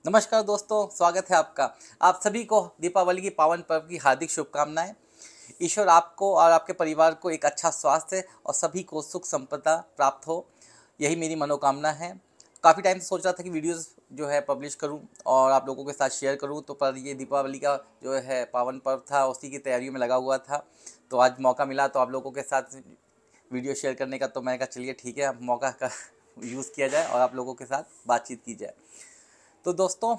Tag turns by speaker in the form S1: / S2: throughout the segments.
S1: नमस्कार दोस्तों, स्वागत है आपका। आप सभी को दीपावली की पावन पर्व की हार्दिक शुभकामनाएं। ईश्वर आपको और आपके परिवार को एक अच्छा स्वास्थ्य और सभी को सुख संपदा प्राप्त हो, यही मेरी मनोकामना है। काफ़ी टाइम से सोच रहा था कि वीडियोस जो है पब्लिश करूं और आप लोगों के साथ शेयर करूं, तो पर ये दीपावली का जो है पावन पर्व था, उसी की तैयारियों में लगा हुआ था। तो आज मौका मिला तो आप लोगों के साथ वीडियो शेयर करने का, तो मैंने कहा चलिए ठीक है, अब मौका का यूज़ किया जाए और आप लोगों के साथ बातचीत की जाए। तो दोस्तों,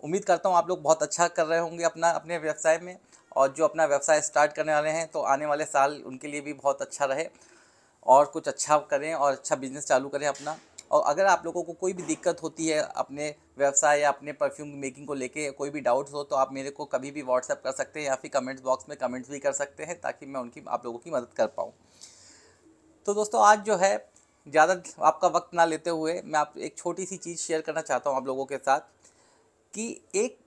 S1: उम्मीद करता हूँ आप लोग बहुत अच्छा कर रहे होंगे अपने व्यवसाय में, और जो अपना व्यवसाय स्टार्ट करने वाले हैं तो आने वाले साल उनके लिए भी बहुत अच्छा रहे और कुछ अच्छा करें और अच्छा बिजनेस चालू करें अपना। और अगर आप लोगों को कोई भी दिक्कत होती है अपने व्यवसाय या अपने परफ्यूम मेकिंग को लेके, कोई भी डाउट्स हो, तो आप मेरे को कभी भी व्हाट्सएप कर सकते हैं या फिर कमेंट्स बॉक्स में कमेंट्स भी कर सकते हैं, ताकि मैं आप लोगों की मदद कर पाऊँ। तो दोस्तों, आज जो है ज़्यादा आपका वक्त ना लेते हुए मैं आप एक छोटी सी चीज़ शेयर करना चाहता हूँ आप लोगों के साथ, कि एक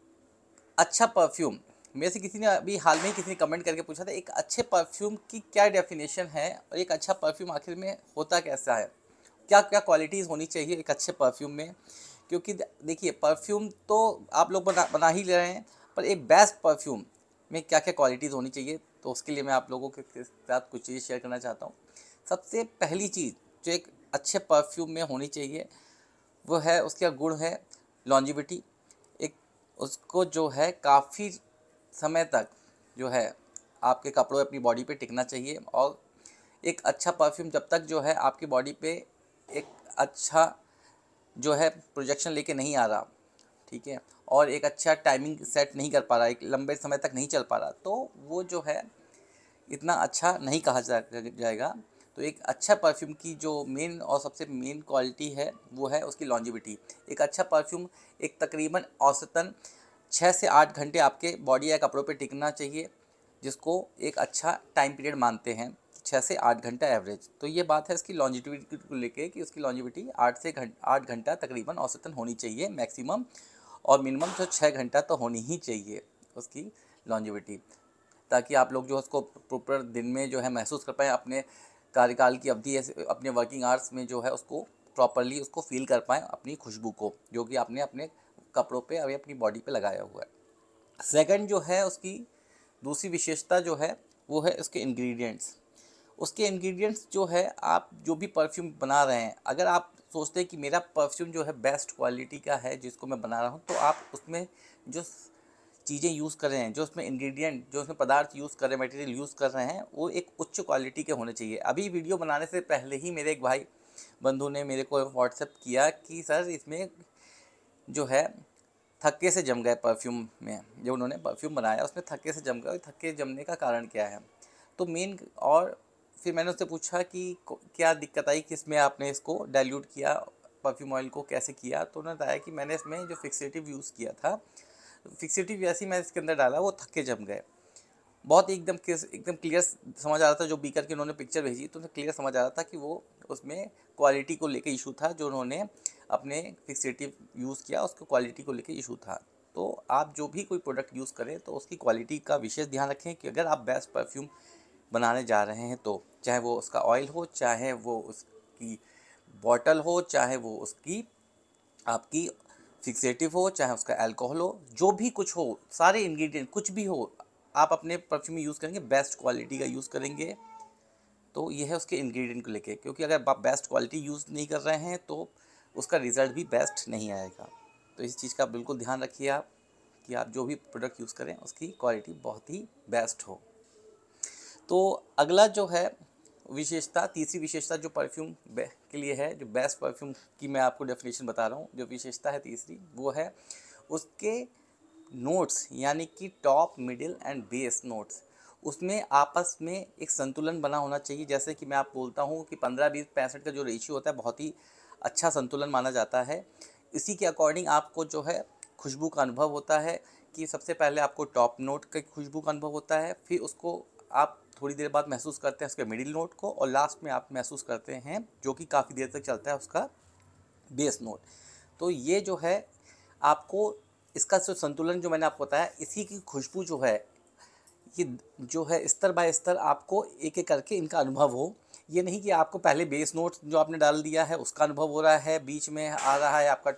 S1: अच्छा परफ्यूम, मेरे से किसी ने अभी हाल में ही किसी ने कमेंट करके पूछा था, एक अच्छे परफ्यूम की क्या डेफिनेशन है और एक अच्छा परफ्यूम आखिर में होता कैसा है, क्या क्या क्वालिटीज़ होनी चाहिए एक अच्छे परफ्यूम में। क्योंकि देखिए, परफ्यूम तो आप लोग बना ही ले रहे हैं, पर एक बेस्ट परफ्यूम में क्या क्या क्वालिटीज़ होनी चाहिए, तो उसके लिए मैं आप लोगों के साथ कुछ चीज़ शेयर करना चाहता हूँ। सबसे पहली चीज़ जो एक अच्छे परफ्यूम में होनी चाहिए, वो है उसका गुण है लॉन्जिविटी। एक उसको जो है काफ़ी समय तक जो है आपके कपड़ों अपनी बॉडी पे टिकना चाहिए। और एक अच्छा परफ्यूम जब तक जो है आपकी बॉडी पे एक अच्छा जो है प्रोजेक्शन लेके नहीं आ रहा, ठीक है, और एक अच्छा टाइमिंग सेट नहीं कर पा रहा, एक लंबे समय तक नहीं चल पा रहा, तो वो जो है इतना अच्छा नहीं कहा जाएगा। तो एक अच्छा परफ्यूम की जो मेन और सबसे मेन क्वालिटी है, वो है उसकी लॉन्जिविटी। एक अच्छा परफ्यूम एक तकरीबन औसतन 6 से 8 घंटे आपके बॉडी या कपड़ों पे टिकना चाहिए, जिसको एक अच्छा टाइम पीरियड मानते हैं, 6 से 8 घंटा एवरेज। तो ये बात है इसकी लॉन्जिविटी को लेके, कि उसकी लॉन्जिविटी 8 घंटा तकरीबन औसतन होनी चाहिए मैक्सिमम, और मिनिमम तो 6 घंटा तो होनी ही चाहिए उसकी लॉन्जिविटी, ताकि आप लोग जो उसको प्रॉपर दिन में जो है महसूस कर पाएँ, अपने कार्यकाल की अवधि ऐसे अपने वर्किंग आवर्स में जो है उसको प्रॉपरली उसको फ़ील कर पाएँ, अपनी खुशबू को, जो कि आपने अपने कपड़ों पे और अपनी बॉडी पे लगाया हुआ है। सेकंड जो है उसकी दूसरी विशेषता जो है, वो है उसके इंग्रेडिएंट्स। उसके इंग्रेडिएंट्स जो है, आप जो भी परफ्यूम बना रहे हैं, अगर आप सोचते हैं कि मेरा परफ्यूम जो है बेस्ट क्वालिटी का है जिसको मैं बना रहा हूँ, तो आप उसमें जो चीज़ें यूज़ कर रहे हैं, जो उसमें इंग्रेडिएंट, जो उसमें पदार्थ यूज़ कर रहे हैं, मटेरियल यूज़ कर रहे हैं, वो एक उच्च क्वालिटी के होने चाहिए। अभी वीडियो बनाने से पहले ही मेरे एक भाई बंधु ने मेरे को व्हाट्सएप किया कि सर, इसमें जो है थक्के से जम गए परफ्यूम में, जो उन्होंने परफ्यूम बनाया उसमें थक्के से जम गए। थक्के जमने का कारण क्या है? तो मेन, और फिर मैंने उससे पूछा कि क्या दिक्कत आई, किस में आपने इसको डाइल्यूट किया, परफ्यूम ऑयल को कैसे किया? तो उन्होंने बताया कि मैंने इसमें जो फिक्सेटिव यूज़ किया था, फिक्सेटिव जैसे ही मैं इसके अंदर डाला, वो थक्के जम गए। बहुत एकदम क्लियर समझ आ रहा था, जो बीकर की उन्होंने पिक्चर भेजी तो उन्हें क्लियर समझ आ रहा था कि वो उसमें क्वालिटी को लेके इशू था, जो उन्होंने अपने फिक्सेटिव यूज़ किया उसको क्वालिटी को लेके इशू था। तो आप जो भी कोई प्रोडक्ट यूज़ करें, तो उसकी क्वालिटी का विशेष ध्यान रखें, कि अगर आप बेस्ट परफ्यूम बनाने जा रहे हैं, तो चाहे वो उसका ऑयल हो, चाहे वो उसकी बॉटल हो, चाहे वो उसकी आपकी फिक्सेटिव हो, चाहे उसका अल्कोहल हो, जो भी कुछ हो, सारे इंग्रेडिएंट कुछ भी हो, आप अपने परफ्यूम में यूज़ करेंगे बेस्ट क्वालिटी का यूज़ करेंगे। तो ये है उसके इंग्रेडिएंट को लेके, क्योंकि अगर आप बेस्ट क्वालिटी यूज़ नहीं कर रहे हैं, तो उसका रिज़ल्ट भी बेस्ट नहीं आएगा। तो इस चीज़ का बिल्कुल ध्यान रखिए आप, कि आप जो भी प्रोडक्ट यूज़ करें उसकी क्वालिटी बहुत ही बेस्ट हो। तो अगला जो है विशेषता, तीसरी विशेषता जो परफ्यूम के लिए है, जो बेस्ट परफ्यूम की मैं आपको डेफिनेशन बता रहा हूँ, जो विशेषता है तीसरी, वो है उसके नोट्स, यानी कि top, middle and base notes. उसमें आपस में एक संतुलन बना होना चाहिए। जैसे कि मैं आप बोलता हूँ कि 15-20-65 का जो रेशियो होता है, बहुत ही अच्छा संतुलन माना जाता है। इसी के अकॉर्डिंग आपको जो है खुशबू का अनुभव होता है, कि सबसे पहले आपको टॉप नोट की खुशबू का अनुभव होता है, फिर उसको आप थोड़ी देर बाद महसूस करते हैं उसके मिडिल नोट को, और लास्ट में आप महसूस करते हैं, जो कि काफ़ी देर तक चलता है, उसका बेस नोट। तो ये जो है आपको, इसका जो संतुलन जो मैंने आपको बताया, इसी की खुशबू जो है, ये जो है स्तर बाय स्तर आपको एक एक करके इनका अनुभव हो। ये नहीं कि आपको पहले बेस नोट जो आपने डाल दिया है उसका अनुभव हो रहा है, बीच में आ रहा है आपका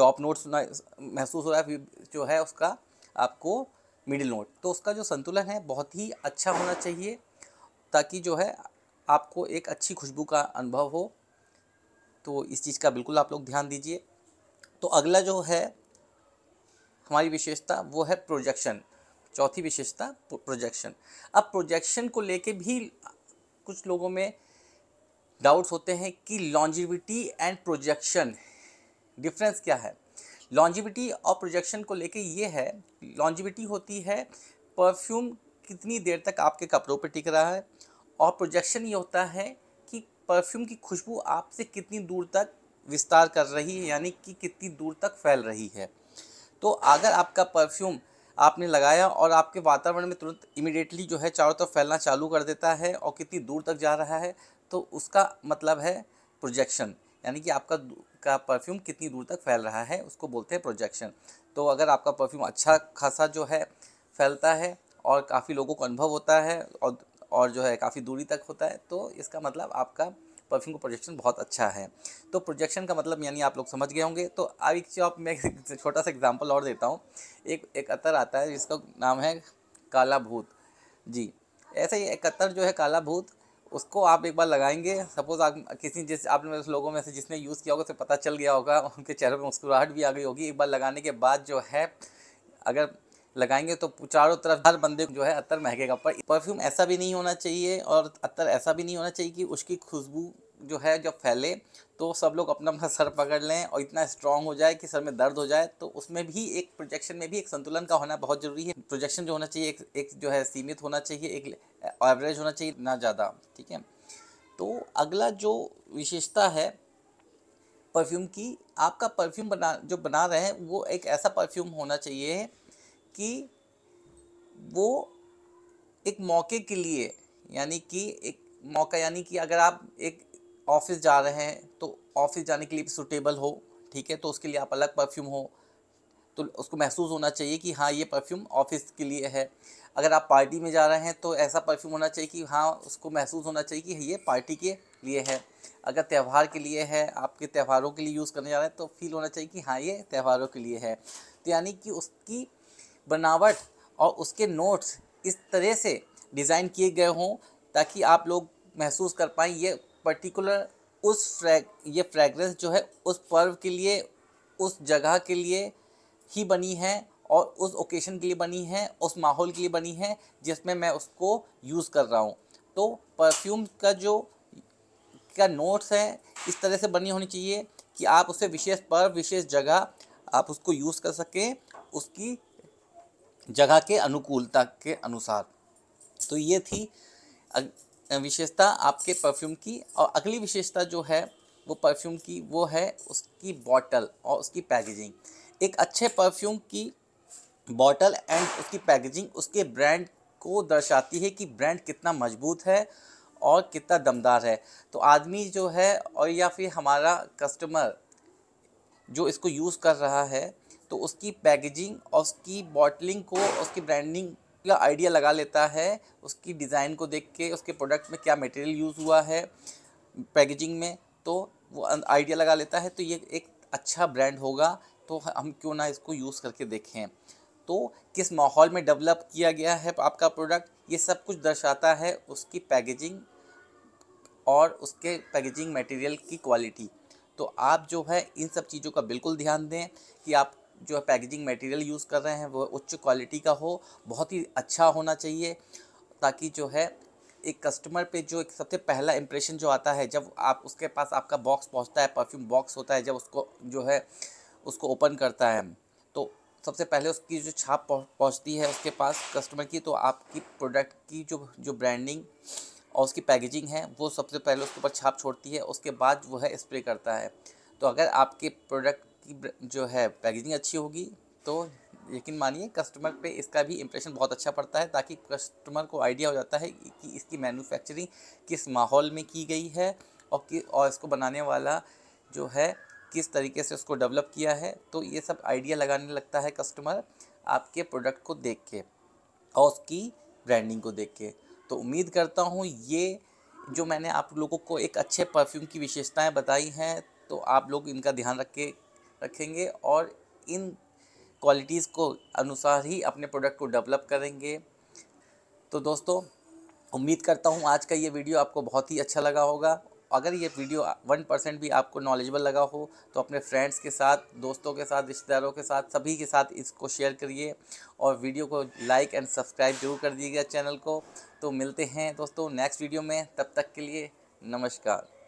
S1: टॉप नोट सुना महसूस हो रहा है, फिर जो है उसका आपको मिडिल नोट। तो उसका जो संतुलन है बहुत ही अच्छा होना चाहिए, ताकि जो है आपको एक अच्छी खुशबू का अनुभव हो। तो इस चीज़ का बिल्कुल आप लोग ध्यान दीजिए। तो अगला जो है हमारी विशेषता वो है प्रोजेक्शन। चौथी विशेषता प्रोजेक्शन। अब प्रोजेक्शन को लेके भी कुछ लोगों में डाउट्स होते हैं कि लॉन्जिविटी एंड प्रोजेक्शन डिफरेंस क्या है। लॉन्जिविटी और प्रोजेक्शन को लेके ये है, लॉन्जिविटी होती है परफ्यूम कितनी देर तक आपके कपड़ों पे टिक रहा है, और प्रोजेक्शन ये होता है कि परफ्यूम की खुशबू आपसे कितनी दूर तक विस्तार कर रही है, यानी कि कितनी दूर तक फैल रही है। तो अगर आपका परफ्यूम आपने लगाया और आपके वातावरण में तुरंत इमिडिएटली जो है चारों तरफ फैलना चालू कर देता है और कितनी दूर तक जा रहा है, तो उसका मतलब है प्रोजेक्शन, यानी कि आपका का परफ्यूम कितनी दूर तक फैल रहा है, उसको बोलते हैं प्रोजेक्शन। तो अगर आपका परफ्यूम अच्छा खासा जो है फैलता है और काफ़ी लोगों को अनुभव होता है और जो है काफ़ी दूरी तक होता है, तो इसका मतलब आपका परफ्यूम का प्रोजेक्शन बहुत अच्छा है। तो प्रोजेक्शन का मतलब यानी आप लोग समझ गए होंगे। तो अब एक जो आप मैं एक छोटा सा एग्जांपल और देता हूँ। एक अत्तर आता है जिसका नाम है काला भूत। जी, ऐसे ही एक अत्तर जो है काला भूत, उसको आप एक बार लगाएंगे, सपोज़ आप किसी जिस आपने उस लोगों में से जिसने यूज़ किया होगा उसे पता चल गया होगा, उनके चेहरे पर मुस्कुराहट भी आ गई होगी। एक बार लगाने के बाद जो है अगर लगाएंगे तो चारों तरफ हर बंदे को जो है अत्तर महकेगा। पर परफ्यूम ऐसा भी नहीं होना चाहिए और अत्तर ऐसा भी नहीं होना चाहिए कि उसकी खुशबू जो है जब फैले तो सब लोग अपना अपना सर पकड़ लें और इतना स्ट्रांग हो जाए कि सर में दर्द हो जाए। तो उसमें भी एक प्रोजेक्शन में भी एक संतुलन का होना बहुत ज़रूरी है। प्रोजेक्शन जो होना चाहिए एक जो है सीमित होना चाहिए, एक एवरेज होना चाहिए, ना ज़्यादा। ठीक है। तो अगला जो विशेषता है परफ्यूम की, आपका परफ्यूम बना रहे हैं वो एक ऐसा परफ्यूम होना चाहिए कि वो एक मौके के लिए, यानी कि एक मौका, यानी कि अगर आप एक ऑफिस जा रहे हैं तो ऑफिस जाने के लिए भी सूटेबल हो। ठीक है, तो उसके लिए आप अलग परफ्यूम हो, तो उसको महसूस होना चाहिए कि हाँ ये परफ्यूम ऑफिस के लिए है। अगर आप पार्टी में जा रहे हैं तो ऐसा परफ्यूम होना चाहिए कि हाँ उसको महसूस होना चाहिए कि ये पार्टी के लिए है। अगर त्यौहार के लिए है, आपके त्योहारों के लिए यूज़ करने जा रहे हैं, तो फील होना चाहिए कि हाँ ये त्योहारों के लिए है। तो यानी कि उसकी बनावट और उसके नोट्स इस तरह से डिज़ाइन किए गए हों ताकि आप लोग महसूस कर पाएँ ये पर्टिकुलर ये फ्रेगरेंस जो है उस पर्व के लिए, उस जगह के लिए ही बनी है और उस ओकेशन के लिए बनी है, उस माहौल के लिए बनी है जिसमें मैं उसको यूज़ कर रहा हूँ। तो परफ्यूम का नोट्स है इस तरह से बनी होनी चाहिए कि आप उसे विशेष पर्व, विशेष जगह आप उसको यूज़ कर सकें, उसकी जगह के अनुकूलता के अनुसार। तो ये थी विशेषता आपके परफ्यूम की। और अगली विशेषता जो है वो परफ्यूम की, वो है उसकी बॉटल और उसकी पैकेजिंग। एक अच्छे परफ्यूम की बॉटल एंड उसकी पैकेजिंग उसके ब्रांड को दर्शाती है कि ब्रांड कितना मजबूत है और कितना दमदार है। तो आदमी जो है और या फिर हमारा कस्टमर जो इसको यूज़ कर रहा है, तो उसकी पैकेजिंग और उसकी बॉटलिंग को, उसकी ब्रांडिंग का आइडिया लगा लेता है। उसकी डिज़ाइन को देख के, उसके प्रोडक्ट में क्या मटेरियल यूज़ हुआ है पैकेजिंग में, तो वो आइडिया लगा लेता है। तो ये एक अच्छा ब्रांड होगा, तो हम क्यों ना इसको यूज़ करके देखें। तो किस माहौल में डेवलप किया गया है आपका प्रोडक्ट, ये सब कुछ दर्शाता है उसकी पैकेजिंग और उसके पैकेजिंग मटेरियल की क्वालिटी। तो आप जो है इन सब चीज़ों का बिल्कुल ध्यान दें कि आप जो है पैकेजिंग मटेरियल यूज़ कर रहे हैं वो उच्च क्वालिटी का हो, बहुत ही अच्छा होना चाहिए, ताकि जो है एक कस्टमर पे जो एक सबसे पहला इंप्रेशन जो आता है जब आप उसके पास आपका बॉक्स पहुंचता है, परफ्यूम बॉक्स होता है, जब उसको जो है उसको ओपन करता है, तो सबसे पहले उसकी जो छाप पहुंचती है उसके पास कस्टमर की, तो आपकी प्रोडक्ट की जो ब्रांडिंग और उसकी पैकेजिंग है वो सबसे पहले उसके ऊपर छाप छोड़ती है, उसके बाद वो है स्प्रे करता है। तो अगर आपके प्रोडक्ट की जो है पैकेजिंग अच्छी होगी तो यकीन मानिए कस्टमर पे इसका भी इम्प्रेशन बहुत अच्छा पड़ता है, ताकि कस्टमर को आइडिया हो जाता है कि इसकी मैन्युफैक्चरिंग किस माहौल में की गई है और इसको बनाने वाला जो है किस तरीके से उसको डेवलप किया है। तो ये सब आइडिया लगाने लगता है कस्टमर आपके प्रोडक्ट को देख के और उसकी ब्रांडिंग को देख के। तो उम्मीद करता हूँ ये जो मैंने आप लोगों को एक अच्छे परफ्यूम की विशेषताएं बताई हैं, तो आप लोग इनका ध्यान रख के रखेंगे और इन क्वालिटीज़ को अनुसार ही अपने प्रोडक्ट को डेवलप करेंगे। तो दोस्तों, उम्मीद करता हूँ आज का ये वीडियो आपको बहुत ही अच्छा लगा होगा। अगर ये वीडियो 1% भी आपको नॉलेजेबल लगा हो तो अपने फ्रेंड्स के साथ, दोस्तों के साथ, रिश्तेदारों के साथ, सभी के साथ इसको शेयर करिए और वीडियो को लाइक एंड सब्सक्राइब जरूर कर दीजिएगा चैनल को। तो मिलते हैं दोस्तों नेक्स्ट वीडियो में, तब तक के लिए नमस्कार।